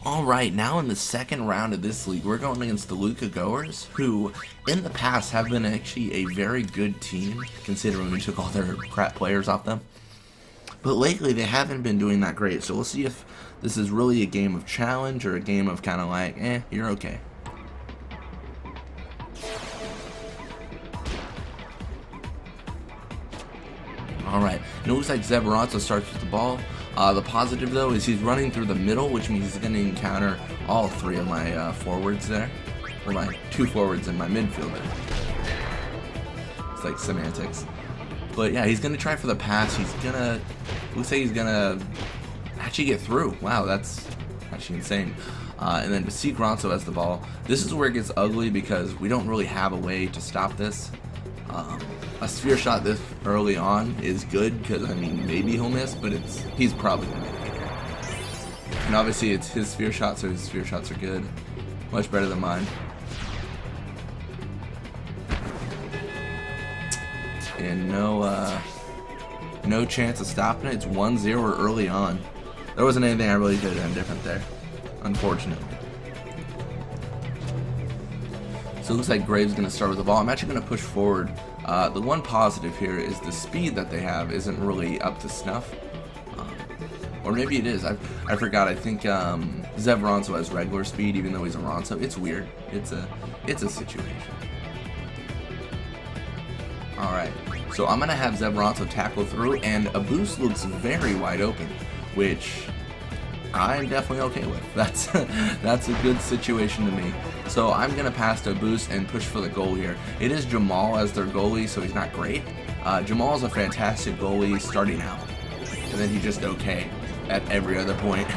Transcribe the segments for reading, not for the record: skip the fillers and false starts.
Alright, now in the second round of this league, we're going against the Luca Goers, who in the past have been actually a very good team, considering we took all their crap players off them. But lately, they haven't been doing that great, so we'll see if this is really a game of challenge or a game of kind of like, you're okay. Alright, it looks like Zeberanzo starts with the ball. The positive, though, is he's running through the middle, which means he's going to encounter all three of my forwards there. Or my two forwards and my midfielder. It's like semantics. But yeah, he's going to try for the pass. He's going to... looks like he's going to actually get through. Wow, that's actually insane. And then Blitzball has the ball. This is where it gets ugly because we don't really have a way to stop this. A sphere shot this early on is good because, I mean, maybe he'll miss, but he's probably going to make it here. And obviously it's his sphere shot, so his sphere shots are good. Much better than mine. And no chance of stopping it. It's 1-0 early on. There wasn't anything I really could have done different there, unfortunately. So it looks like Graves is going to start with the ball. I'm actually going to push forward. The one positive here is the speed that they have isn't really up to snuff. Or maybe it is. I forgot. I think Zeberanzo has regular speed even though he's a Ronso. It's weird. It's a situation. Alright. So I'm going to have Zeberanzo tackle through, and a boost looks very wide open, which I'm definitely okay with. That's a good situation to me. So I'm going to pass to Boost and push for the goal here. It is Jamal as their goalie, so he's not great. Jamal is a fantastic goalie starting out, and then he's just okay at every other point.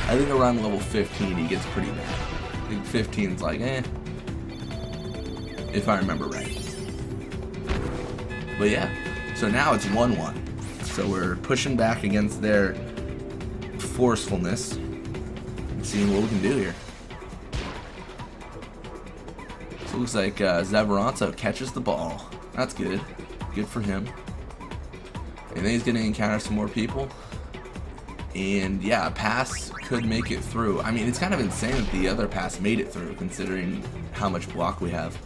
I think around level 15 he gets pretty bad. I think 15's like, if I remember right. But yeah, so now it's 1-1. So we're pushing back against their forcefulness and seeing what we can do here. So it looks like Zeberanzo catches the ball. That's good. Good for him. And then he's going to encounter some more people. And yeah, a pass could make it through. I mean, it's kind of insane that the other pass made it through, considering how much block we have.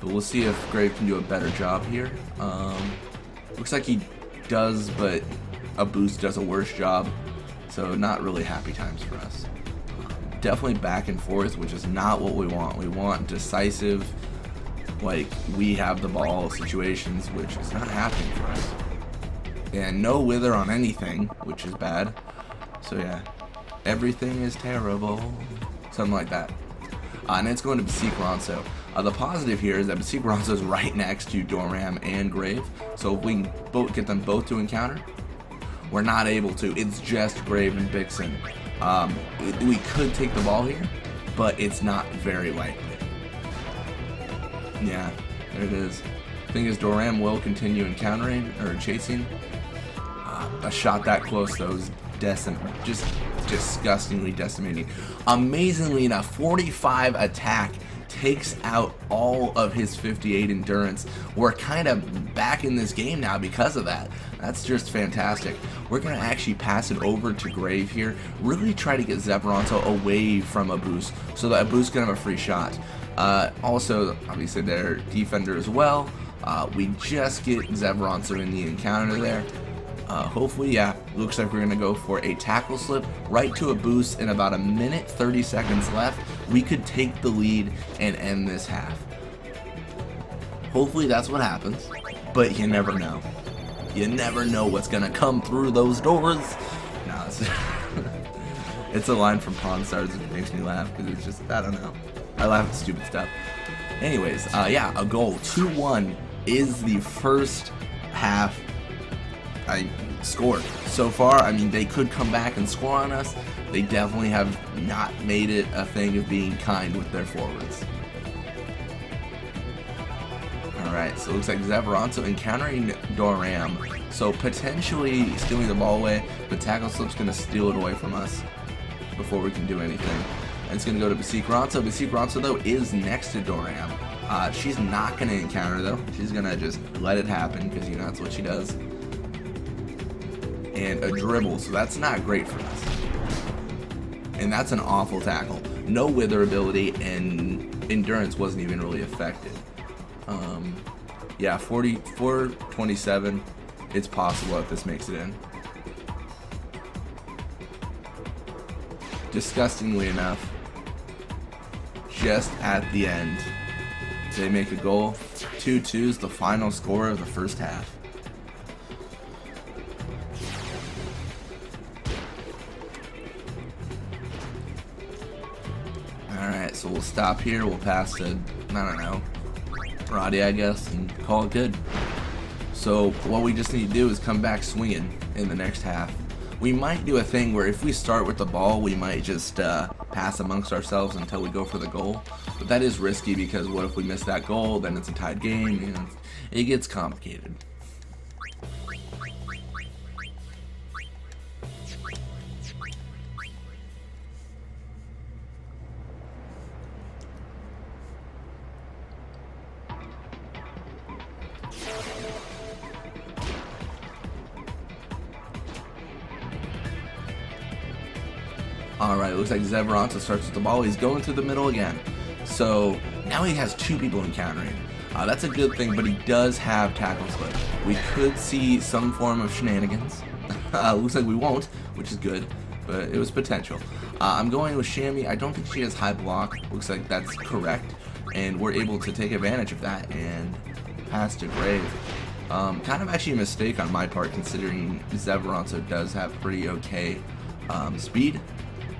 But we'll see if Grave can do a better job here. Looks like he does, but a boost does a worse job. So not really happy times for us. Definitely back and forth, which is not what we want. We want decisive, like, we have the ball situations, which is not happening for us. And no wither on anything, which is bad. So yeah, everything is terrible. Something like that. And it's going to Blitzball. The positive here is that Blitzball is right next to Doram and Grave. So if we can get them both to encounter, we're not able to. It's just Grave and Bixen. We could take the ball here, but it's not very likely. Yeah, there it is. The thing is, Doram will continue encountering or chasing. A shot that close, though, is just disgustingly decimating. Amazingly enough, 45 attack takes out all of his 58 endurance. We're kind of back in this game now because of that. That's just fantastic. We're going to actually pass it over to Grave here. Really try to get Zeberanzo away from a boost so that a boost can have a free shot. Also, obviously, their defender as well. We just get Zeberanzo in the encounter there. Hopefully, yeah, looks like we're going to go for a tackle slip right to a boost in about a minute, 30 seconds left. We could take the lead and end this half. Hopefully that's what happens, but you never know. You never know what's going to come through those doors. No, it's a line from Pawn Stars that makes me laugh because it's just, I don't know. I laugh at stupid stuff. Anyways, yeah, a goal. 2-1 is the first half I scored. So far, I mean, they could come back and score on us. They definitely have not made it a thing of being kind with their forwards. Alright, so it looks like Zeberanzo encountering Doram. So potentially stealing the ball away, but tackle slip's going to steal it away from us before we can do anything. And it's going to go to Blitzball. Blitzball, though, is next to Doram. She's not going to encounter, though. She's going to just let it happen because, you know, that's what she does. And a dribble, so that's not great for us. and that's an awful tackle. No wither ability, and endurance wasn't even really affected. Yeah, 44-27. It's possible that this makes it in. Disgustingly enough, just at the end, they make a goal. 2-2 is the final score of the first half. Alright, so we'll stop here. We'll pass to, I don't know, Roddy, I guess, and call it good. So what we just need to do is come back swinging in the next half. We might do a thing where if we start with the ball, we might just pass amongst ourselves until we go for the goal. But that is risky because what if we miss that goal, then it's a tied game, you know, it gets complicated. Alright, looks like Zevronta starts with the ball. He's going through the middle again. So now he has two people encountering. That's a good thing, but he does have tackle slip. We could see some form of shenanigans. Looks like we won't, which is good, but it was potential. I'm going with Shammy. I don't think she has high block. Looks like that's correct. And we're able to take advantage of that and pass to Grave. Kind of actually a mistake on my part considering Zevronta does have pretty okay speed.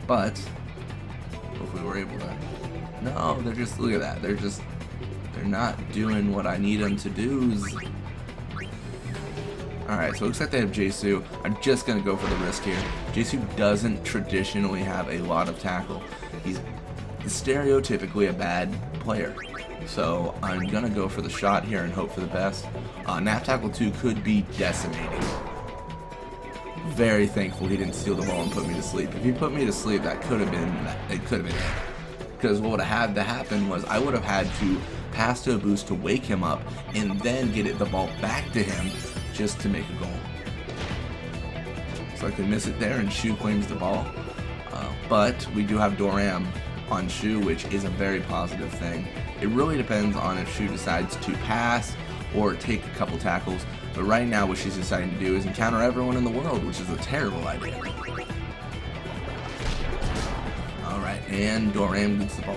But hopefully we're able to. No, they're just, look at that. They're not doing what I need them to do. Alright, so it looks like they have Jesu. I'm just gonna go for the risk here. Jesu doesn't traditionally have a lot of tackle. He's stereotypically a bad player. So I'm gonna go for the shot here and hope for the best. Nap tackle 2 could be decimating. Very thankful he didn't steal the ball and put me to sleep. If he put me to sleep, that could have been it. Because what would have had to happen was I would have had to pass to a boost to wake him up and then get the ball back to him just to make a goal. So I could miss it there and Shu claims the ball. But we do have Doram on Shu, which is a very positive thing. It really depends on if Shu decides to pass or take a couple tackles. But right now what she's deciding to do is encounter everyone in the world, which is a terrible idea. Alright, and Doram gets the ball.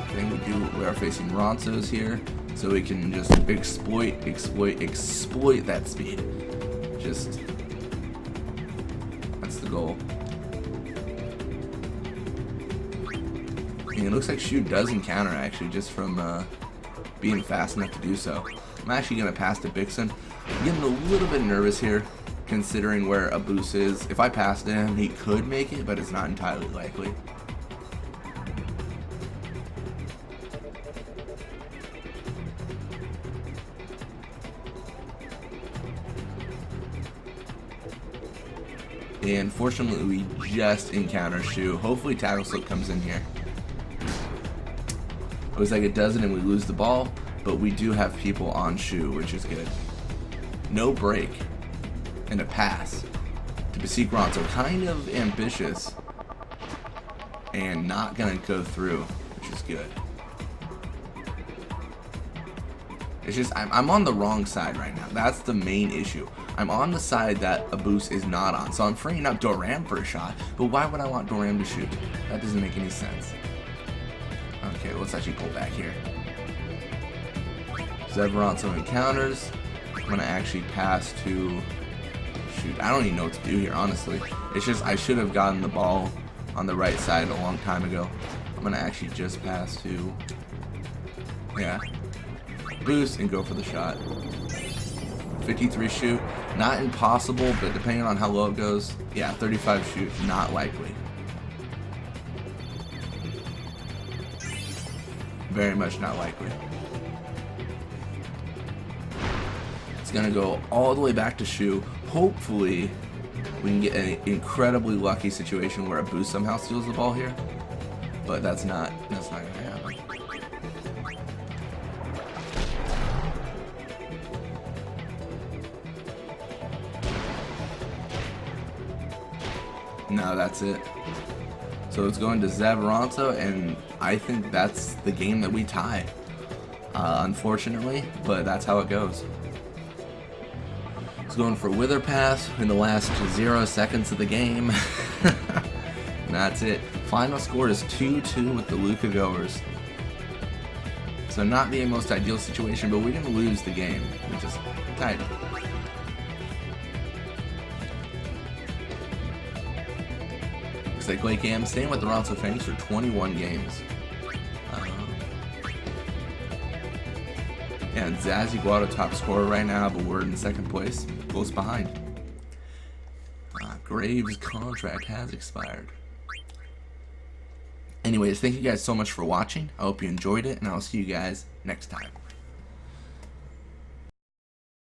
Thing we are facing Ronsos here, so we can just exploit that speed. Just, that's the goal. And it looks like Shu does encounter actually, just from being fast enough to do so. I'm actually going to pass to Bixen. I'm getting a little bit nervous here, considering where Abus is. If I pass to him, he could make it, but it's not entirely likely. And fortunately, we just encounter Shu. Hopefully, tackle slip comes in here. It was like it doesn't, and we lose the ball. But we do have people on Shu, which is good. No break and a pass to Basik Ron. So kind of ambitious and not going to go through, which is good. It's just I'm on the wrong side right now. That's the main issue. I'm on the side that Abus is not on. So I'm freeing up Doram for a shot. But why would I want Doram to shoot? That doesn't make any sense. Okay, let's actually pull back here. Zevronta encounters. I'm going to actually pass to... Shoot, I don't even know what to do here, honestly. It's just I should have gotten the ball on the right side a long time ago. I'm going to actually just pass to... Yeah. Boost and go for the shot. 53 shoot. Not impossible, but depending on how low it goes, yeah, 35 shoot, not likely. Very much not likely. It's going to go all the way back to Shu. Hopefully, we can get an incredibly lucky situation where a boost somehow steals the ball here. But that's not going to happen. No, that's it. So it's going to Zavaronto, and I think that's the game that we tie. Unfortunately, but that's how it goes. It's going for Wither Pass in the last 0 seconds of the game. And that's it. Final score is 2-2 with the Luca Goers. So not the most ideal situation, but we didn't lose the game. We just tied it. Looks like Lake Am staying with the Ronto Fangs for 21 games. And Zazzy Guado top scorer right now, but we're in second place, close behind. Graves' contract has expired. Anyways, thank you guys so much for watching. I hope you enjoyed it, and I'll see you guys next time.